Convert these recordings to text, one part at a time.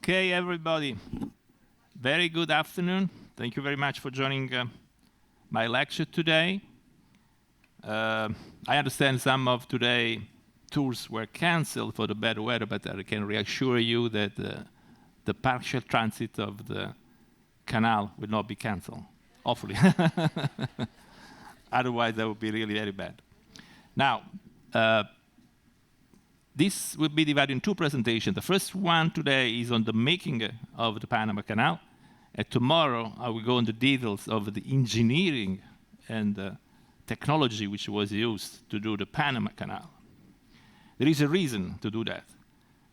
Okay, everybody. Very good afternoon. Thank you very much for joining my lecture today. I understand some of today's tours were canceled for the bad weather, but I can reassure you that the partial transit of the canal will not be canceled, hopefully. Otherwise, that would be really very bad. Now, this will be divided in two presentations. The first one today is on the making of the Panama Canal. And tomorrow, I will go into details of the engineering and technology which was used to do the Panama Canal. There is a reason to do that,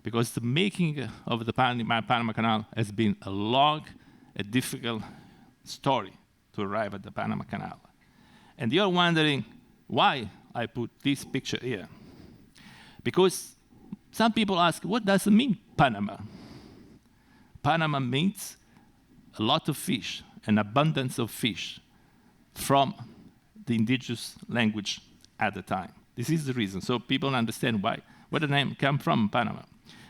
because the making of the Panama Canal has been a long and difficult story to arrive at the Panama Canal. And you're wondering why I put this picture here. Because some people ask, what does it mean, Panama? Panama means a lot of fish, an abundance of fish from the indigenous language at the time. This is the reason, so people understand where the name comes from, Panama.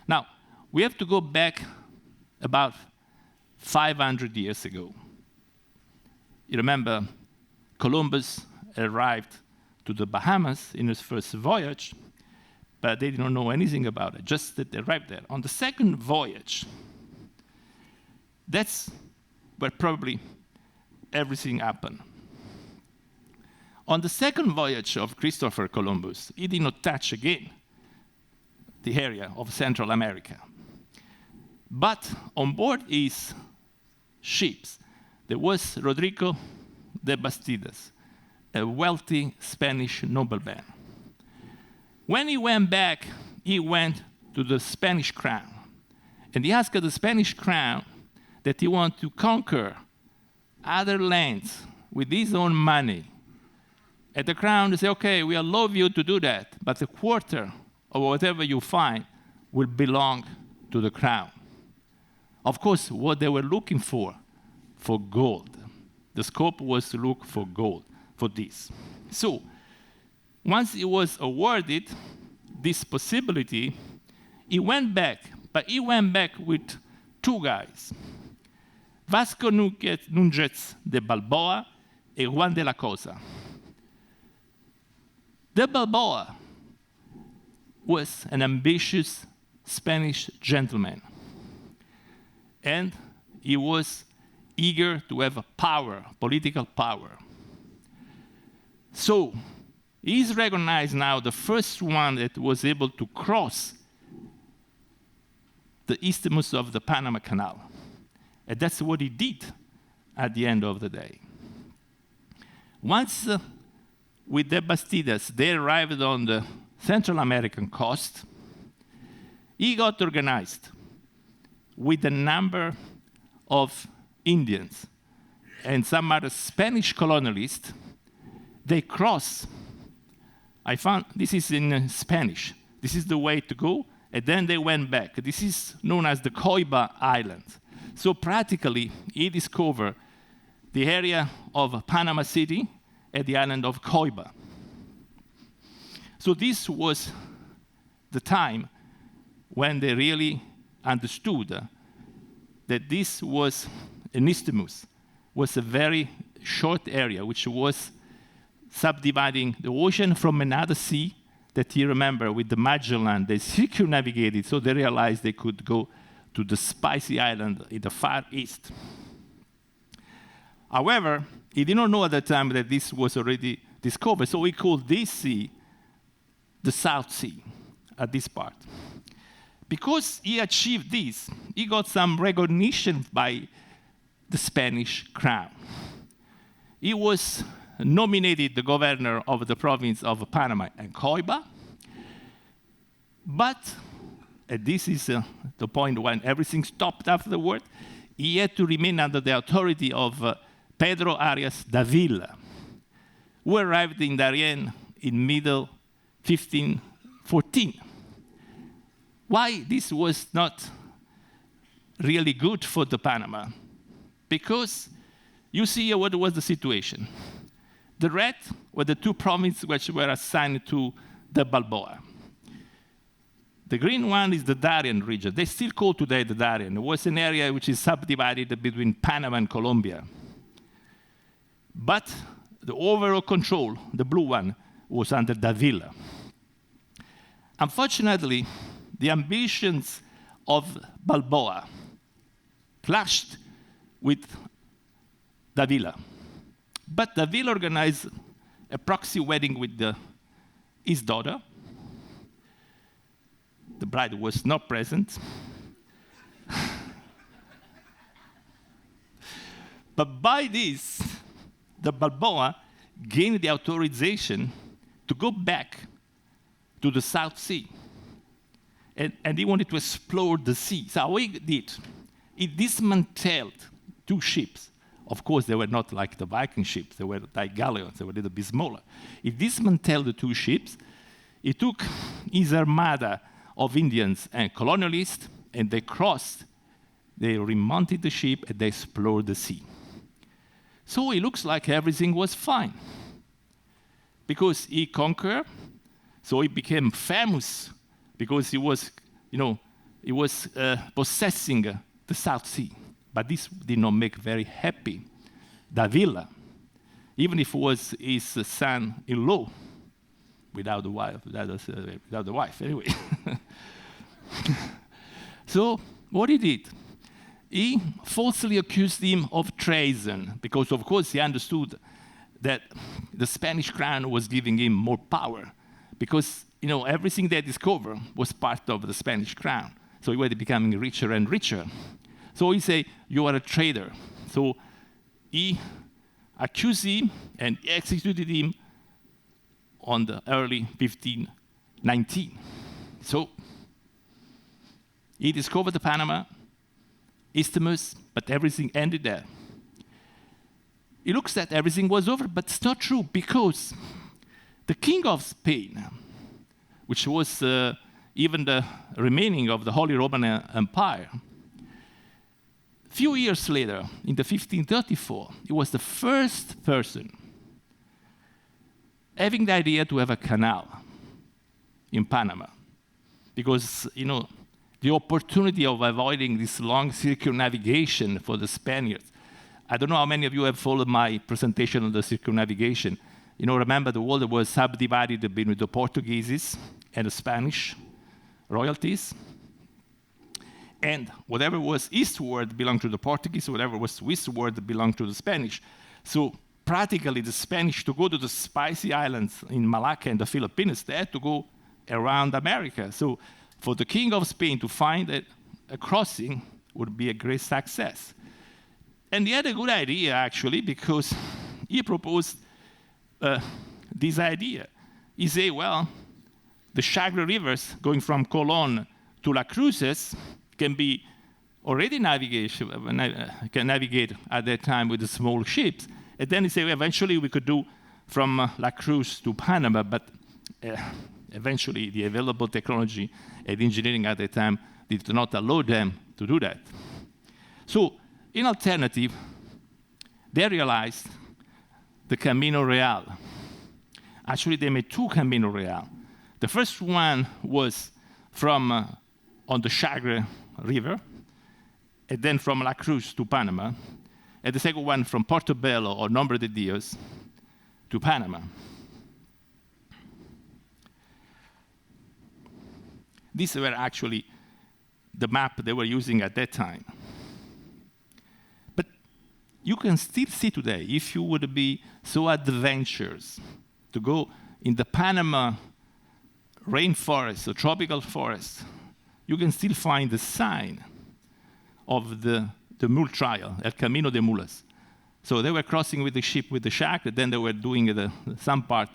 Now, we have to go back about 500 years ago. You remember, Columbus arrived to the Bahamas in his first voyage, but they didn't know anything about it, just that they arrived there. On the second voyage, that's where probably everything happened. On the second voyage of Christopher Columbus, he did not touch again the area of Central America. But on board his ships, there was Rodrigo de Bastidas, a wealthy Spanish nobleman. When he went back, he went to the Spanish crown. And he asked the Spanish crown that he wanted to conquer other lands with his own money. And the crown said, okay, we allow you to do that, but a quarter of whatever you find will belong to the crown. Of course, what they were looking for gold. The scope was to look for gold for this. So, once he was awarded this possibility, he went back, but he went back with two guys, Vasco Núñez de Balboa and Juan de la Cosa. De Balboa was an ambitious Spanish gentleman, and he was eager to have power, political power. So, he's recognized now the first one that was able to cross the isthmus of the Panama Canal. And that's what he did at the end of the day. Once with the Bastidas, they arrived on the Central American coast, he got organized with a number of Indians and some other Spanish colonialists. They crossed. I found this is in Spanish. This is the way to go, and then they went back. This is known as the Coiba Islands. So practically, he discovered the area of Panama City and the island of Coiba. So this was the time when they really understood that this was an isthmus, was a very short area which was subdividing the ocean from another sea that you remember with the Magellan. They circumnavigated, so they realized they could go to the Spicy Island in the Far East. However, he did not know at the time that this was already discovered, so he called this sea the South Sea at this part. Because he achieved this, he got some recognition by the Spanish crown. He was nominated the governor of the province of Panama and Coiba, but, and this is the point when everything stopped afterward, he had to remain under the authority of Pedro Arias Davila, who arrived in Darien in middle 1514. Why this was not really good for the Panama? Because you see what was the situation. The red were the two provinces which were assigned to the Balboa. The green one is the Darien region. They still call today the Darien. It was an area which is subdivided between Panama and Colombia. But the overall control, the blue one, was under Davila. Unfortunately, the ambitions of Balboa clashed with Davila. But Davila organized a proxy wedding with his daughter. The bride was not present. But by this, the Balboa gained the authorization to go back to the South Sea. And he wanted to explore the sea. So what he did, he dismantled 2 ships. Of course, they were not like the Viking ships. They were like galleons. They were a little bit smaller. He dismantled the 2 ships. He took his armada of Indians and colonialists, and they crossed. They remounted the ship, and they explored the sea. So it looks like everything was fine. Because he conquered, so he became famous because he was, possessing the South Sea. But this did not make very happy Davila, even if it was his son-in-law, without the wife, anyway. So what he did, he falsely accused him of treason, because of course he understood that the Spanish crown was giving him more power, because everything they discovered was part of the Spanish crown. So he was becoming richer and richer. So he said, "You are a traitor." So he accused him and executed him on the early 1519. So he discovered the Panama Isthmus, but everything ended there. It looks that everything was over, but it's not true, because the king of Spain, which was even the remaining of the Holy Roman Empire, few years later, in the 1534, he was the first person having the idea to have a canal in Panama. Because, the opportunity of avoiding this long circumnavigation for the Spaniards. I don't know how many of you have followed my presentation on the circumnavigation. Remember the world was subdivided between the Portuguese and the Spanish royalties. And whatever was eastward belonged to the Portuguese, whatever was westward belonged to the Spanish. So practically the Spanish, to go to the Spicy Islands in Malacca and the Philippines, they had to go around America. So for the king of Spain to find a crossing would be a great success. And he had a good idea, actually, because he proposed this idea. He said, well, the Chagre rivers going from Colón to La Cruces can be already can navigate at that time with the small ships. And then he said, well, eventually we could do from La Cruz to Panama, but eventually the available technology and engineering at that time did not allow them to do that. So, in alternative, they realized the Camino Real. Actually, they made 2 Camino Real. The first one was from on the Chagre River, and then from La Cruz to Panama, and the second one from Portobello or Nombre de Dios to Panama. These were actually the map they were using at that time. But you can still see today, if you would be so adventurous to go in the Panama rainforest, the tropical forest, you can still find the sign of the mule trail, El Camino de Mulas. So they were crossing with the ship with the shack, and then they were doing some part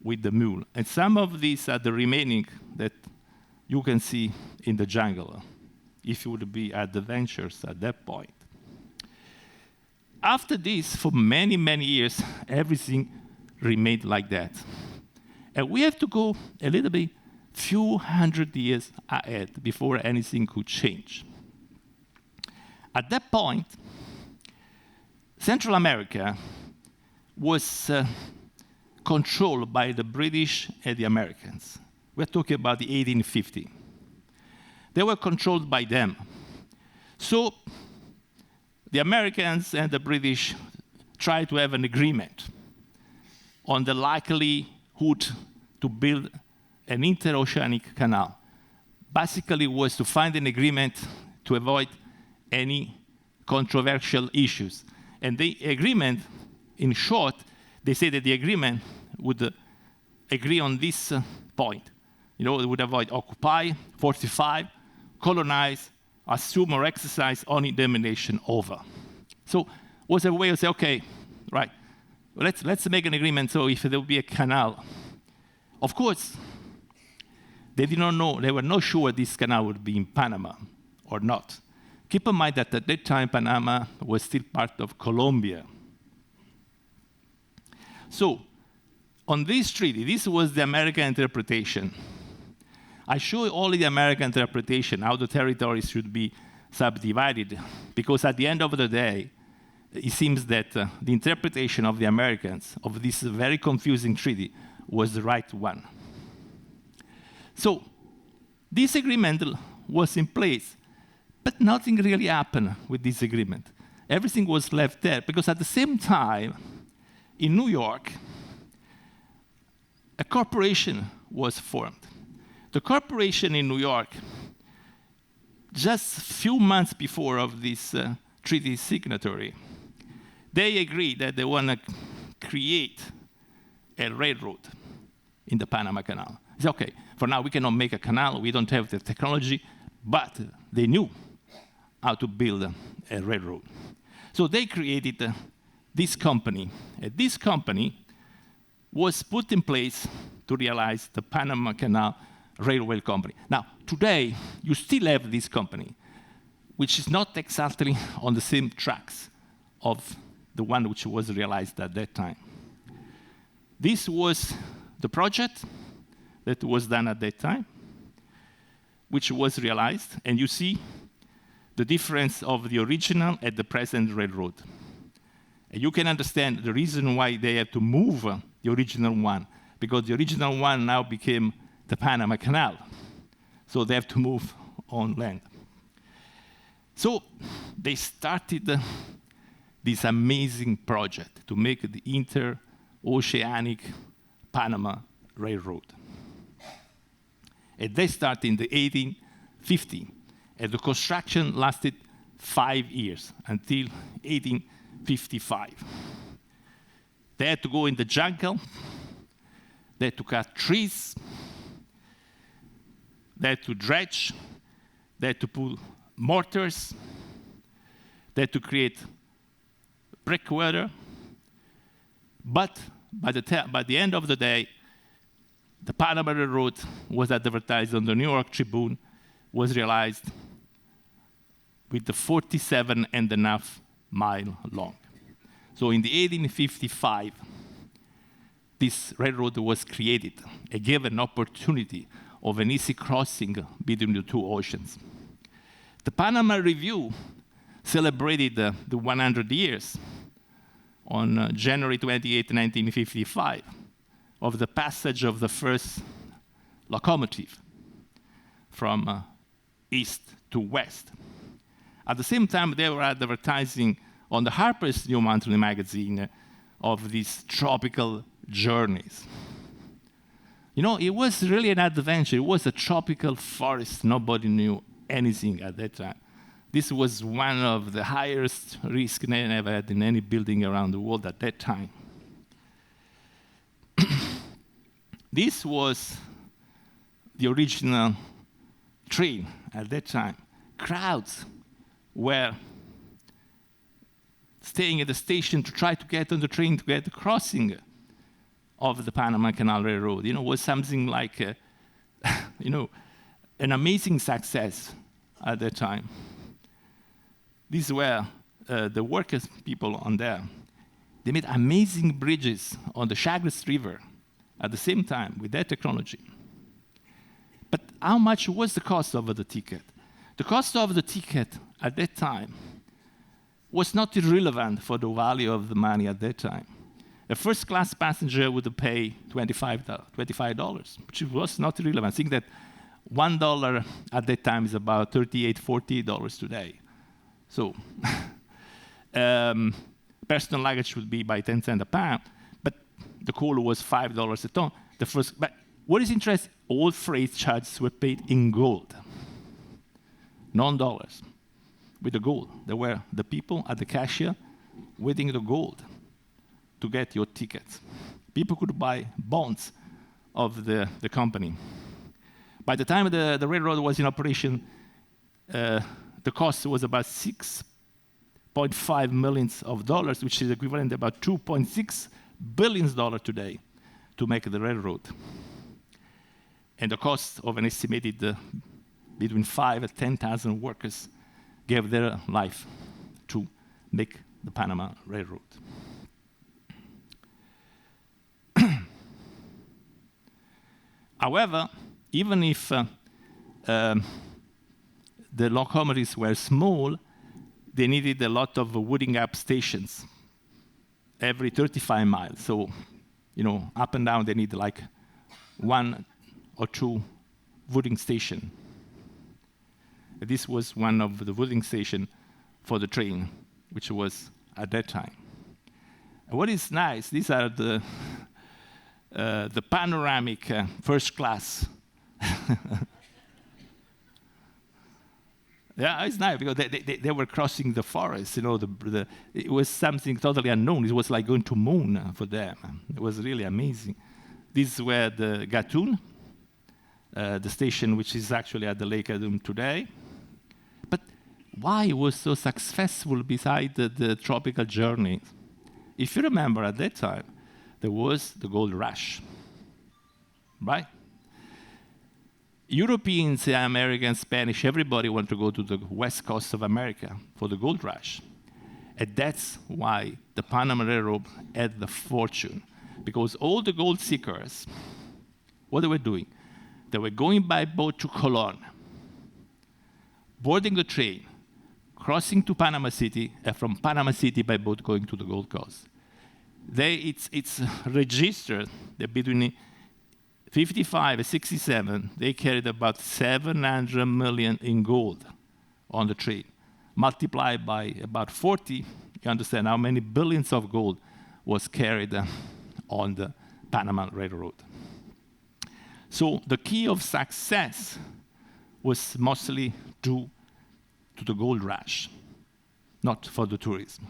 with the mule. And some of these are the remaining that you can see in the jungle, if you would be adventurous at that point. After this, for many, many years, everything remained like that. And we have to go a little bit, few hundred years ahead before anything could change. At that point, Central America was controlled by the British and the Americans. We're talking about the 1850. they were controlled by them. So the Americans and the British tried to have an agreement on the likelihood to build an interoceanic canal. Basically, it was to find an agreement to avoid any controversial issues. And the agreement, in short, they say that the agreement would agree on this point. It would avoid occupy, fortify, colonize, assume or exercise any domination over. So it was a way to say, okay, right, let's make an agreement so if there will be a canal. Of course, they did not know, they were not sure this canal would be in Panama or not. Keep in mind that at that time, Panama was still part of Colombia. So, on this treaty, this was the American interpretation. I show only the American interpretation, how the territories should be subdivided, because at the end of the day, it seems that the interpretation of the Americans of this very confusing treaty was the right one. So, this agreement was in place, but nothing really happened with this agreement. Everything was left there, because at the same time, in New York, a corporation was formed. The corporation in New York, just a few months before of this treaty signatory, they agreed that they want to create a railroad in the Panama Canal. It's okay, for now we cannot make a canal, we don't have the technology, but they knew how to build a railroad. So they created this company. And this company was put in place to realize the Panama Canal Railway Company. Now, today, you still have this company, which is not exactly on the same tracks of the one which was realized at that time. This was the project that was done at that time, which was realized, and you see the difference of the original and the present railroad. And you can understand the reason why they had to move the original one, because the original one now became the Panama Canal. So they have to move on land. So they started this amazing project to make the interoceanic Panama Railroad. And they started in the 1850, and the construction lasted 5 years until 1855. They had to go in the jungle, they had to cut trees, they had to dredge, they had to put mortars, they had to create breakwater. But by the end of the day, the Panama Railroad was advertised on the New York Tribune, was realized with the 47.5 mile long. So in the 1855, this railroad was created and gave an opportunity of an easy crossing between the two oceans. The Panama Review celebrated the 100 years on January 28, 1955, of the passage of the first locomotive from east to west. At the same time, they were advertising on the Harper's New Monthly magazine of these tropical journeys. You know, it was really an adventure. It was a tropical forest. Nobody knew anything at that time. This was one of the highest risks they ever had in any building around the world at that time. This was the original train at that time. Crowds were staying at the station to try to get on the train to get the crossing of the Panama Canal Railroad. You know, it was something like, an amazing success at that time. These were the workers' people on there. They made amazing bridges on the Chagres River at the same time with that technology. But how much was the cost of the ticket? The cost of the ticket at that time was not irrelevant for the value of the money at that time. A first-class passenger would pay $25, which was not irrelevant. I think that $1 at that time is about $38, $40 today. So personal luggage would be by 10 cents a pound, but the coal was $5 a ton. But what is interesting, all freight charges were paid in gold, non-dollars, with the gold. There were the people at the cashier waiting the gold to get your tickets. People could buy bonds of the company. By the time the railroad was in operation, the cost was about $6.5 million, which is equivalent to about $2.6 billion today to make the railroad. And the cost of an estimated between 5,000 and 10,000 workers gave their life to make the Panama Railroad. However, even if the locomotives were small, they needed a lot of wooding up stations every 35 miles. So, up and down, they need like 1 or 2 wooding stations. This was one of the wooding stations for the train, which was at that time. And what is nice, these are the panoramic first class. Yeah, it's nice because they were crossing the forest. It was something totally unknown. It was like going to moon for them. It was really amazing. These were the Gatun, the station which is actually at the Lake Adum today. But why it was so successful beside the tropical journey? If you remember, at that time, there was the gold rush, right? Europeans, Americans, Spanish, everybody wanted to go to the west coast of America for the gold rush. And that's why the Panama Railroad had the fortune. Because all the gold seekers, what they were doing? They were going by boat to Colon, boarding the train, crossing to Panama City, and from Panama City by boat going to the Gold Coast. It's registered that between 55 and 67, they carried about 700 million in gold on the train. Multiplied by about 40, you understand how many billions of gold was carried on the Panama Railroad. So the key of success was mostly due to the gold rush, not for the tourism.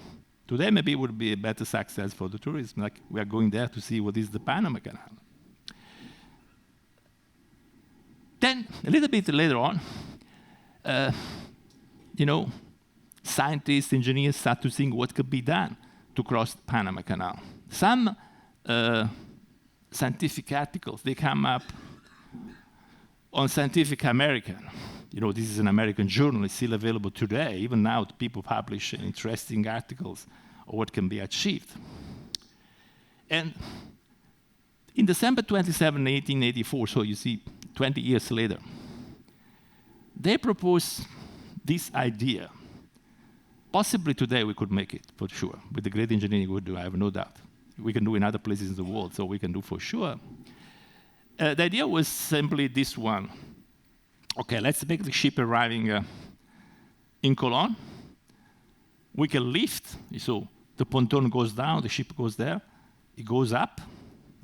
Today, maybe it would be a better success for the tourism, like we are going there to see what is the Panama Canal. Then, a little bit later on, scientists, engineers start to think what could be done to cross the Panama Canal. Some scientific articles, they come up on Scientific American. This is an American journal, it's still available today. Even now, people publish interesting articles of what can be achieved. And in December 27, 1884, so you see, 20 years later, they proposed this idea. Possibly today we could make it, for sure. With the great engineering we would do, I have no doubt. We can do in other places in the world, so we can do for sure. The idea was simply this one. Okay, let's make the ship arriving in Colon. We can lift, so the pontoon goes down, the ship goes there, it goes up,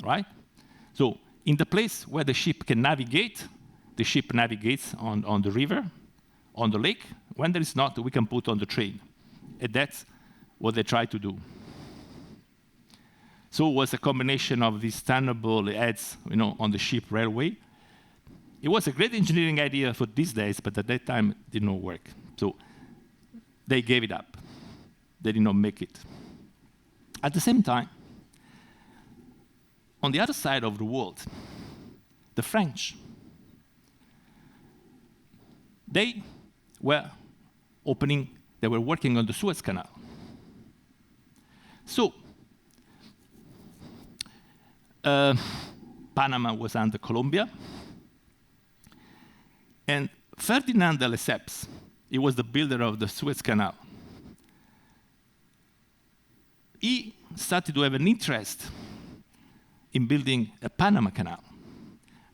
right? So in the place where the ship can navigate, the ship navigates on the river, on the lake. When there is not, we can put on the train. And that's what they try to do. So it was a combination of these turnable heads, on the ship railway. It was a great engineering idea for these days, but at that time it did not work. So they gave it up. They did not make it. At the same time, on the other side of the world, the French, they were working on the Suez Canal. So, Panama was under Colombia, and Ferdinand de Lesseps, he was the builder of the Suez Canal. He started to have an interest in building a Panama Canal.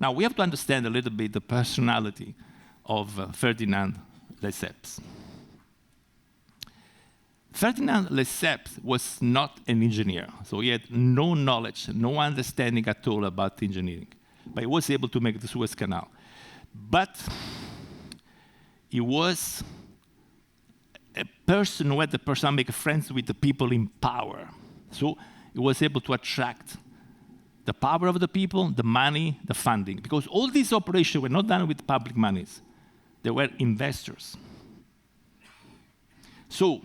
Now, we have to understand a little bit the personality of Ferdinand Lesseps. Ferdinand Lesseps was not an engineer, so he had no knowledge, no understanding at all about engineering, but he was able to make the Suez Canal. But he was a person who had the person make friends with the people in power. So he was able to attract the power of the people, the money, the funding, because all these operations were not done with public monies. They were investors. So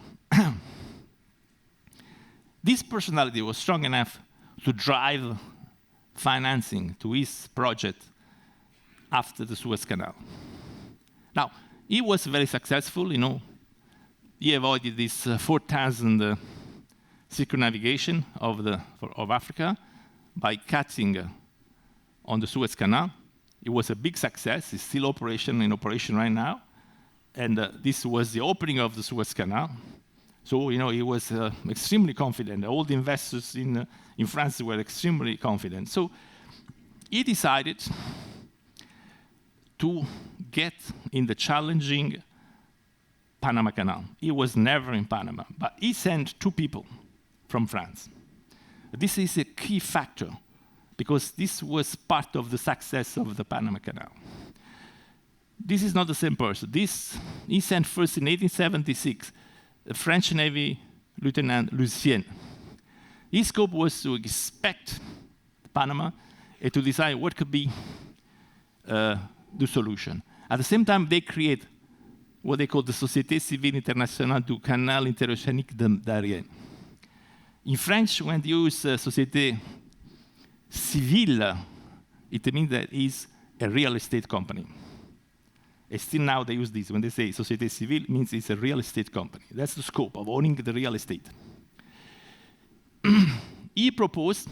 this personality was strong enough to drive financing to his project after the Suez Canal. Now, he was very successful, you know. He avoided this 4,000 circumnavigation of Africa by cutting on the Suez Canal. It was a big success. It's still in operation right now. And this was the opening of the Suez Canal. So, you know, he was extremely confident. All the investors in France were extremely confident. So he decided to get in the challenging Panama Canal. He was never in Panama, but he sent 2 people from France. This is a key factor, because this was part of the success of the Panama Canal. This is not the same person. He sent first in 1876 a French Navy Lieutenant Lucien. His scope was to inspect Panama and to decide what could be the solution. At the same time, they create what they call the Société Civile Internationale du Canal Interoceanique d'Ariane. In French, when you use Société Civile, it means that it's a real estate company. And still now they use this. When they say Société Civile, it means it's a real estate company. That's the scope of owning the real estate. He proposed,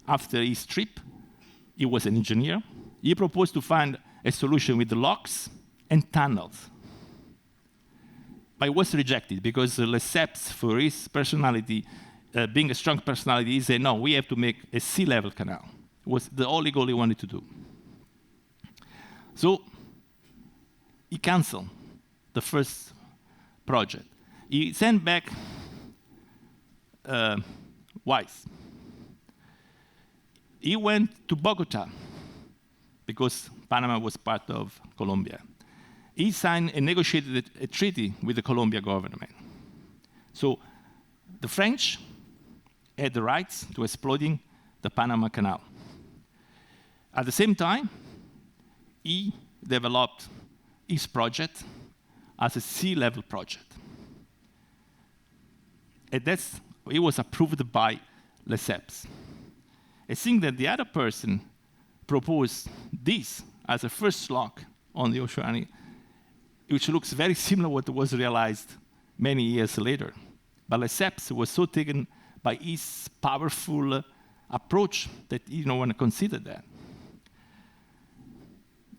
after his trip, he was an engineer, he proposed to find a solution with the locks and tunnels. But it was rejected because Lesseps, for his personality, being a strong personality, he said, no, we have to make a sea-level canal. It was the only goal he wanted to do. So he canceled the first project. He sent back Weiss. He went to Bogota because Panama was part of Colombia. He signed and negotiated a treaty with the Colombian government. So the French had the rights to exploiting the Panama Canal. At the same time, he developed his project as a sea-level project. And it was approved by Lesseps. I think that the other person proposed this as a first lock on the ocean, which looks very similar to what was realized many years later. But Lesseps was so taken by his powerful approach that he didn't want to consider that.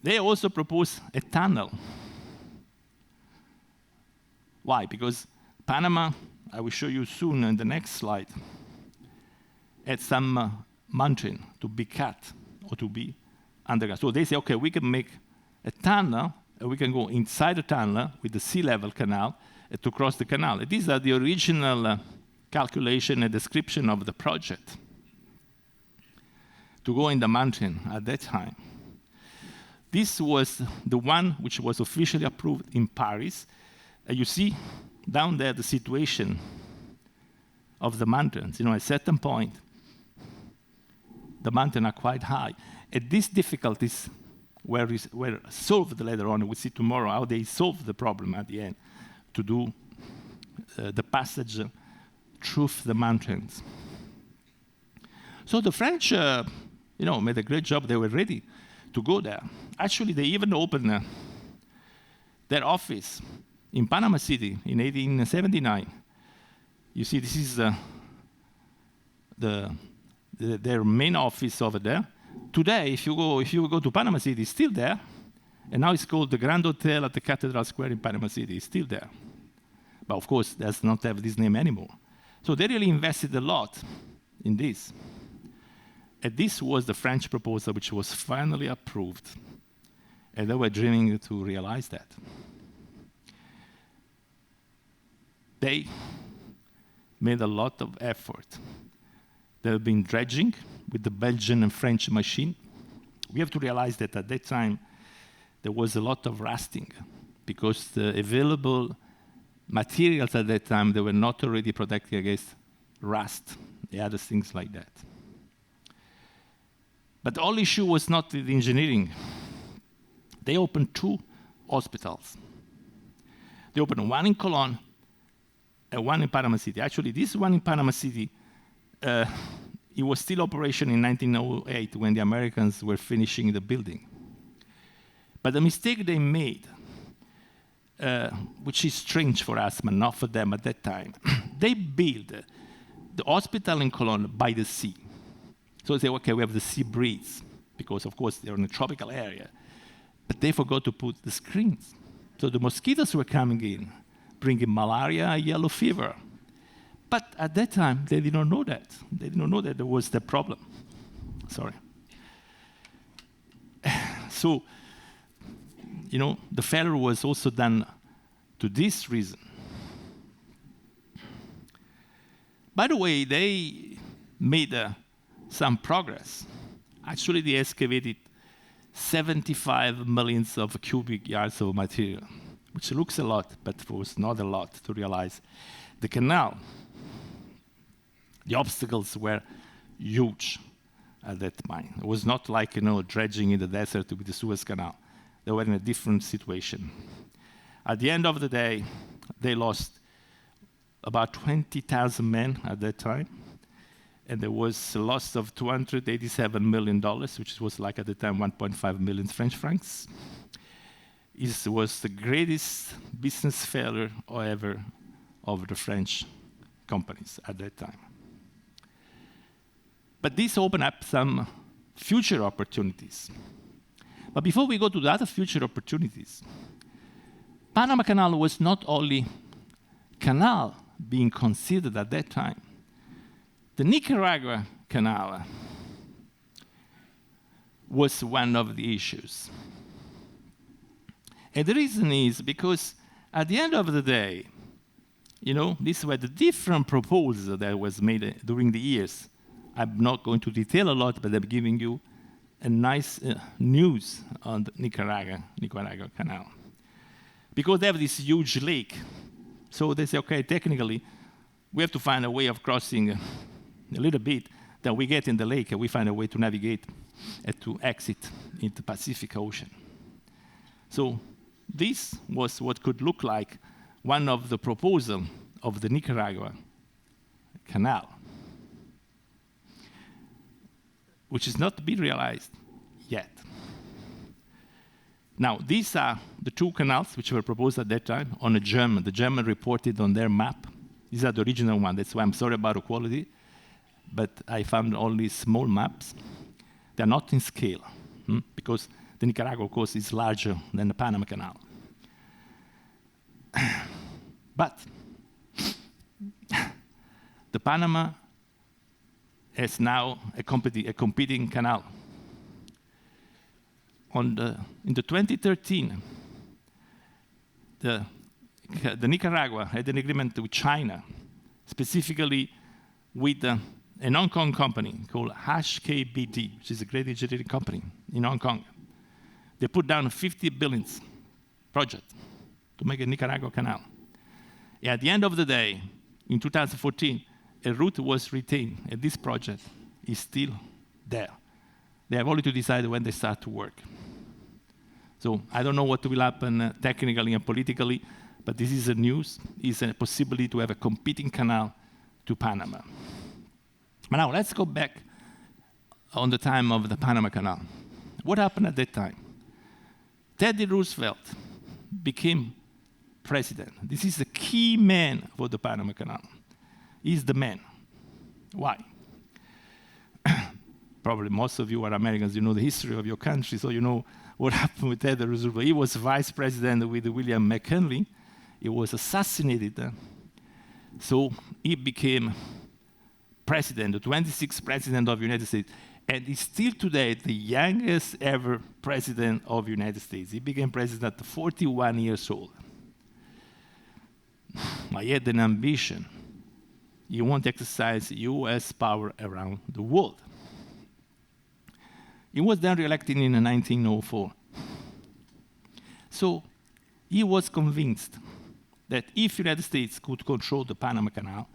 They also proposed a tunnel. Why? Because Panama, I will show you soon in the next slide, had some mountain to be cut or to be underground. So they say, okay, we can make a tunnel, and we can go inside the tunnel with the sea-level canal to cross the canal. And these are the original calculation and description of the project to go in the mountain at that time. This was the one which was officially approved in Paris. You see down there the situation of the mountains. You know, at a certain point, the mountains are quite high. And these difficulties were solved later on. We'll see tomorrow how they solved the problem at the end to do the passage through the mountains. So the French, made a great job. They were ready to go there. Actually, they even opened their office in Panama City in 1879. You see, this is their main office over there. Today, if you go to Panama City, it's still there. And now it's called the Grand Hotel at the Cathedral Square in Panama City. It's still there. But of course, it does not have this name anymore. So they really invested a lot in this. And this was the French proposal which was finally approved. And they were dreaming to realize that. They made a lot of effort. They've been dredging with the Belgian and French machine. We have to realize that at that time, there was a lot of rusting because the available materials at that time, they were not already protected against rust and other things like that. But the whole issue was not with engineering. They opened 2 hospitals. They opened one in Cologne and one in Panama City. Actually, this one in Panama City, it was still operation in 1908 when the Americans were finishing the building. But the mistake they made, which is strange for us, but not for them at that time, they built the hospital in Cologne by the sea. So they say, okay, we have the sea breeze, because of course they're in a tropical area. But they forgot to put the screens. So the mosquitoes were coming in, bringing malaria, yellow fever. But at that time, they did not know that. They did not know that there was the problem. Sorry. So, the failure was also done to this reason. By the way, they made some progress. Actually, they excavated 75 million of cubic yards of material, which looks a lot, but was not a lot to realize. The canal, the obstacles were huge at that time. It was not like, dredging in the desert with the Suez Canal. They were in a different situation. At the end of the day, they lost about 20,000 men at that time. And there was a loss of $287 million, which was like at the time 1.5 million French francs. It was the greatest business failure ever of the French companies at that time. But this opened up some future opportunities. But before we go to the other future opportunities, Panama Canal was not only canal being considered at that time. The Nicaragua Canal was one of the issues. And the reason is because at the end of the day, these were the different proposals that was made during the years. I'm not going to detail a lot, but I'm giving you a nice news on the Nicaragua Canal. Because they have this huge lake. So they say, okay, technically, we have to find a way of crossing a little bit, then we get in the lake and we find a way to navigate and to exit into the Pacific Ocean. So this was what could look like one of the proposals of the Nicaragua Canal, which is not to be realized yet. Now, these are the 2 canals which were proposed at that time on a German. The German reported on their map. These are the original ones. That's why I'm sorry about the quality. But I found only small maps. They're not in scale, because the Nicaragua, of course, is larger than the Panama Canal. But the Panama is now a competing canal. In the 2013, the Nicaragua had an agreement with China, specifically with an Hong Kong company called HKBT, which is a great engineering company in Hong Kong. They put down a 50 billion project to make a Nicaragua canal. And at the end of the day, in 2014, a route was retained, and this project is still there. They have only to decide when they start to work. So I don't know what will happen technically and politically, but this is a news. It's a possibility to have a competing canal to Panama. But now let's go back on the time of the Panama Canal. What happened at that time? Teddy Roosevelt became president. This is the key man for the Panama Canal. He's the man. Why? Probably most of you are Americans, you know the history of your country, so you know what happened with Teddy Roosevelt. He was vice president with William McKinley. He was assassinated. So he became president, the 26th president of the United States, and he's still today the youngest ever president of the United States. He became president at 41 years old. He had an ambition. He wanted to exercise US power around the world. He was then re-elected in 1904. So he was convinced that if the United States could control the Panama Canal,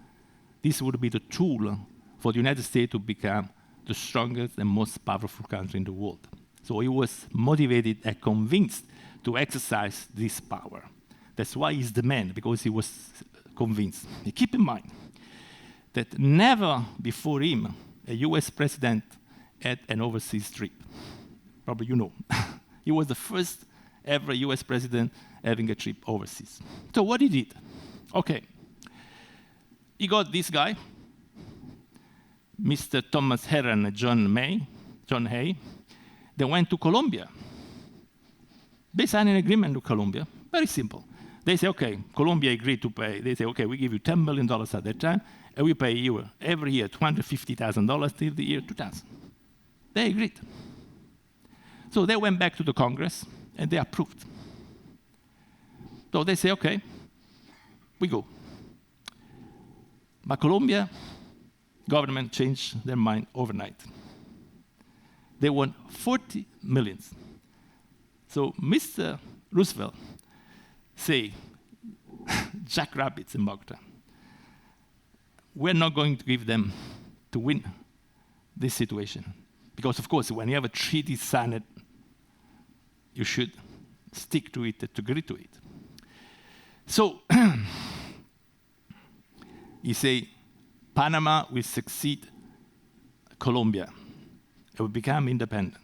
this would be the tool for the United States to become the strongest and most powerful country in the world. So he was motivated and convinced to exercise this power. That's why he's the man, because he was convinced. And keep in mind that never before him a US president had an overseas trip. Probably you know. He was the first ever US president having a trip overseas. So what he did? Okay. He got this guy, Mr. Thomas Heron and John Hay. They went to Colombia. They signed an agreement with Colombia. Very simple. They say, okay, Colombia agreed to pay. They say, okay, we give you $10 million at that time, and we pay you every year $250,000 till the year 2000. They agreed. So they went back to the Congress, and they approved. So they say, okay, we go. But Colombia government changed their mind overnight. They want 40 million. So Mr. Roosevelt say, jackrabbits in Bogota. We're not going to give them to win this situation. Because of course, when you have a treaty signed, you should stick to it, to agree to it. So, he say, Panama will succeed Colombia. It will become independent.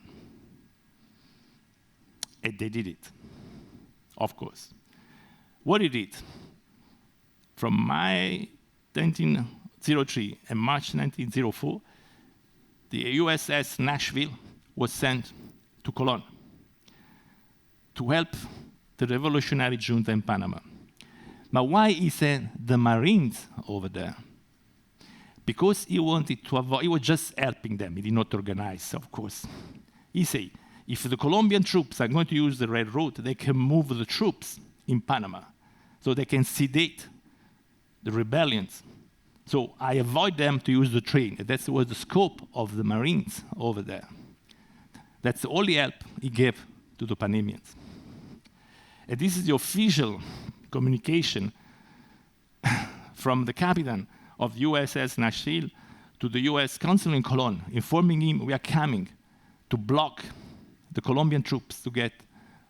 And they did it, of course. What he did, from May 1903 and March 1904, the USS Nashville was sent to Colón to help the revolutionary junta in Panama. But why he sent the Marines over there? Because he wanted to avoid, he was just helping them, he did not organize, of course. He said, if the Colombian troops are going to use the railroad, they can move the troops in Panama, so they can sedate the rebellions. So I avoid them to use the train. That was the scope of the Marines over there. That's the only help he gave to the Panamanians. And this is the official communication from the captain of USS Nashville to the US consul in Colón, informing him we are coming to block the Colombian troops to get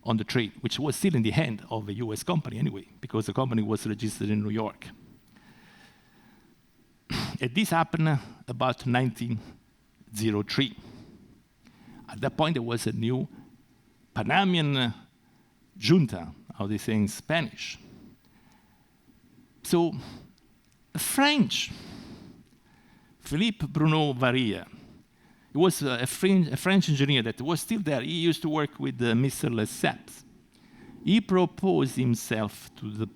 on the train, which was still in the hand of a US company anyway, because the company was registered in New York. And this happened about 1903. At that point, there was a new Panamanian junta, how they say in Spanish. So, a French, Philippe Bruno Varia, he was a French engineer that was still there. He used to work with Mr. Lesseps. He proposed himself to the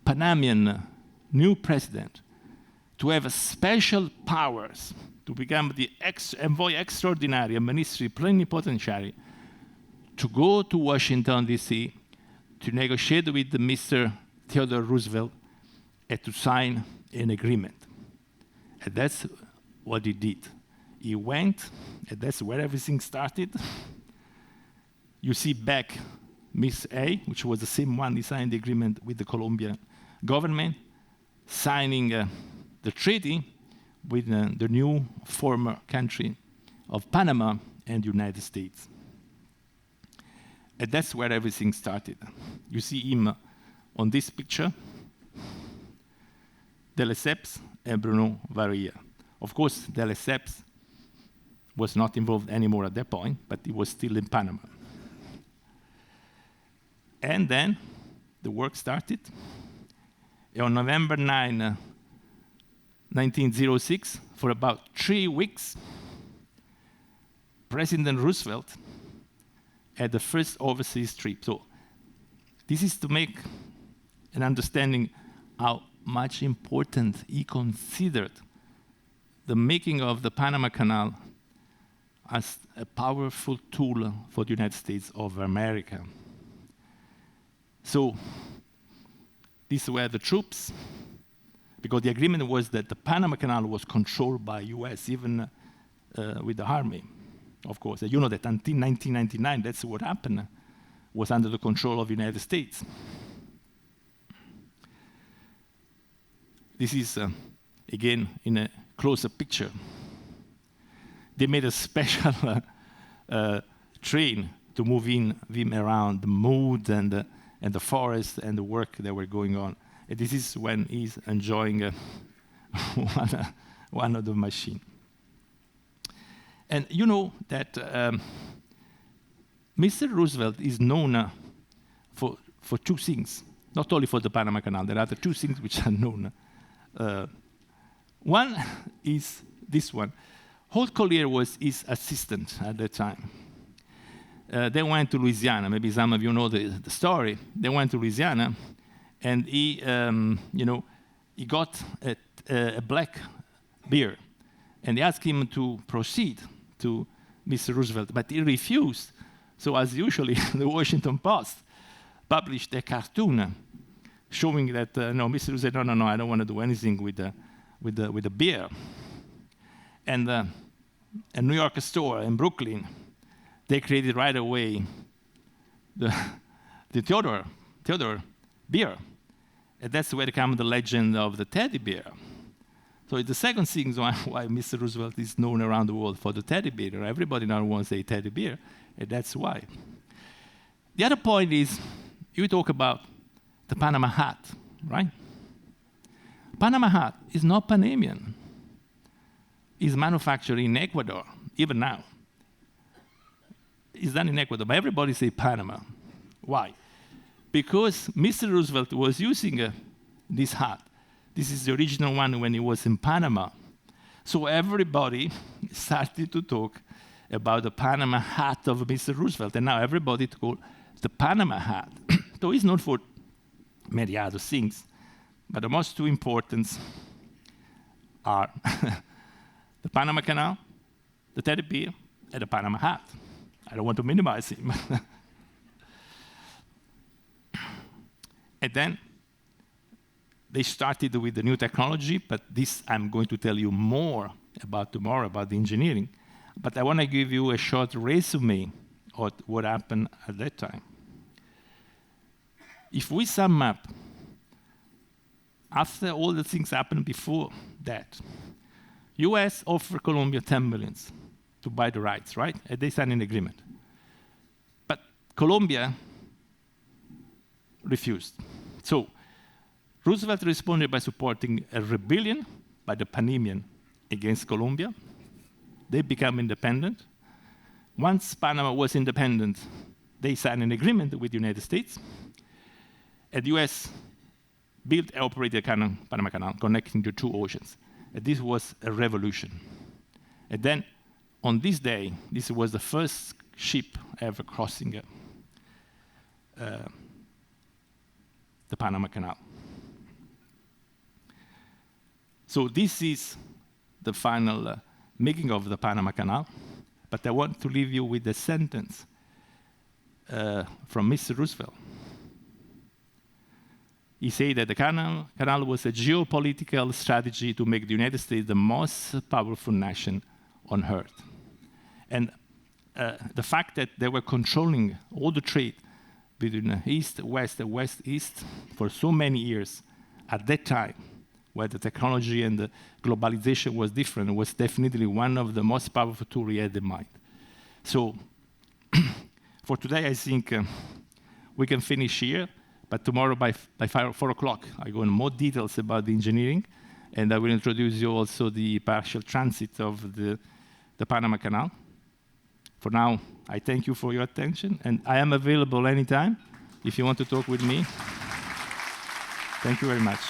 Panamanian new president to have special powers to become the envoy extraordinary and ministry plenipotentiary to go to Washington, D.C., to negotiate with Mr. Theodore Roosevelt and to sign an agreement. And that's what he did. He went, and that's where everything started. You see back Miss A, which was the same one he signed the agreement with the Colombian government, signing the treaty with the new former country of Panama and the United States. And that's where everything started. You see him on this picture, de Lesseps and Bruno Varia. Of course, de Lesseps was not involved anymore at that point, but he was still in Panama. And then the work started. On November 9, 1906, for about 3 weeks, President Roosevelt had the first overseas trip. So this is to make an understanding how much important he considered the making of the Panama Canal as a powerful tool for the United States of America. So these were the troops, because the agreement was that the Panama Canal was controlled by US, even with the army, of course. You know that until 1999, that's what happened, was under the control of the United States. This is, again, in a closer picture. They made a special train to move him around the mood and the forest and the work that were going on. And this is when he's enjoying one of the machine. And you know that Mr. Roosevelt is known for two things, not only for the Panama Canal. There are the two things which are known. One is this one. Holt Collier was his assistant at the time. They went to Louisiana. Maybe some of you know the story. They went to Louisiana, and he got a black beer, and they asked him to proceed to Mr. Roosevelt, but he refused. So, as usually, the Washington Post published a cartoon showing that no, Mr. Roosevelt said, no, I don't want to do anything with the beer. And a New York store in Brooklyn, they created right away the Theodore beer. And that's where comes the legend of the teddy bear. So it's the second thing why Mr. Roosevelt is known around the world for the teddy bear. Everybody now wants a teddy bear, and that's why. The other point is, you talk about the Panama hat, right? Panama hat is not Panamanian. It's manufactured in Ecuador, even now. It's done in Ecuador, but everybody say Panama. Why? Because Mr. Roosevelt was using this hat. This is the original one when he was in Panama. So everybody started to talk about the Panama hat of Mr. Roosevelt, and now everybody called the Panama hat. So it's not for many other things, but the most two important are the Panama Canal, the teddy bear, and the Panama hat. I don't want to minimize him. And then they started with the new technology, but this I'm going to tell you more about tomorrow, about the engineering. But I want to give you a short resume of what happened at that time. If we sum up, after all the things happened before that, US offered Colombia $10 million to buy the rights, right? And they signed an agreement. But Colombia refused. So Roosevelt responded by supporting a rebellion by the Panamanian against Colombia. They became independent. Once Panama was independent, they signed an agreement with the United States. And the US built and operated the Panama Canal, connecting the two oceans. And this was a revolution. And then, on this day, this was the first ship ever crossing the Panama Canal. So this is the final making of the Panama Canal. But I want to leave you with a sentence from Mr. Roosevelt. He said that the canal was a geopolitical strategy to make the United States the most powerful nation on earth. And the fact that they were controlling all the trade between the East-West and West-East for so many years at that time, where the technology and the globalization was different, was definitely one of the most powerful tools he had in mind. So for today, I think we can finish here. But tomorrow by 4 o'clock, I go into more details about the engineering, and I will introduce you also the partial transit of the Panama Canal. For now, I thank you for your attention, and I am available anytime if you want to talk with me. Thank you very much.